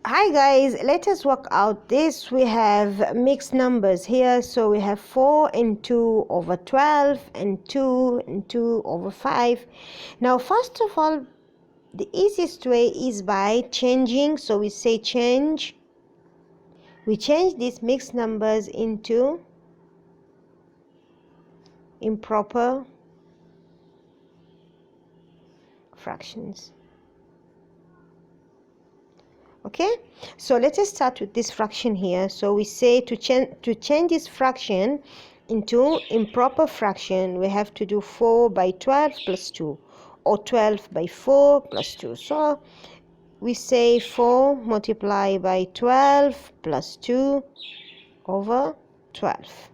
Hi guys, let us work out this. We have mixed numbers here, so we have 4 and 2 over 12 and 2 and 2 over 5. Now first of all, the easiest way is by changing. So we say change. We change these mixed numbers into improper fractions. Okay, so let us start with this fraction here. So we say to change this fraction into improper fraction, we have to do 4 by 12 plus 2, or 12 by 4 plus 2. So we say 4 multiplied by 12 plus 2 over 12.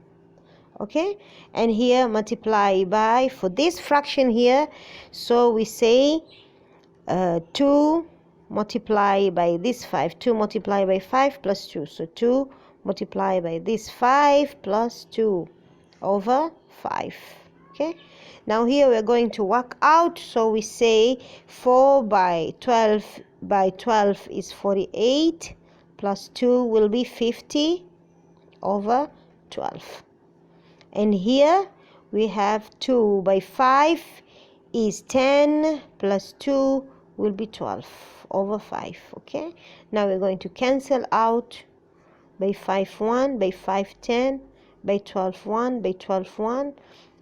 Okay, and here multiply by, for this fraction here, so we say 2 multiply by this 5, 2 multiply by 5 plus 2, so 2 multiply by this 5 plus 2 over 5. Okay, now here we're going to work out. So we say 4 by 12 is 48, plus 2 will be 50 over 12. And here we have 2 by 5 is 10, plus 2 will be 12 over 5. Okay, now we're going to cancel out. By 5 1, by 5 10, by 12 1, by 12 1.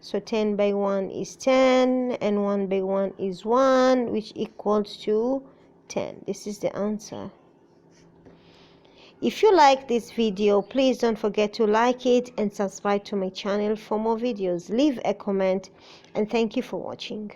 So 10 by 1 is 10, and 1 by 1 is 1, which equals to 10. This is the answer. If you like this video, please don't forget to like it and subscribe to my channel for more videos. Leave a comment, and thank you for watching.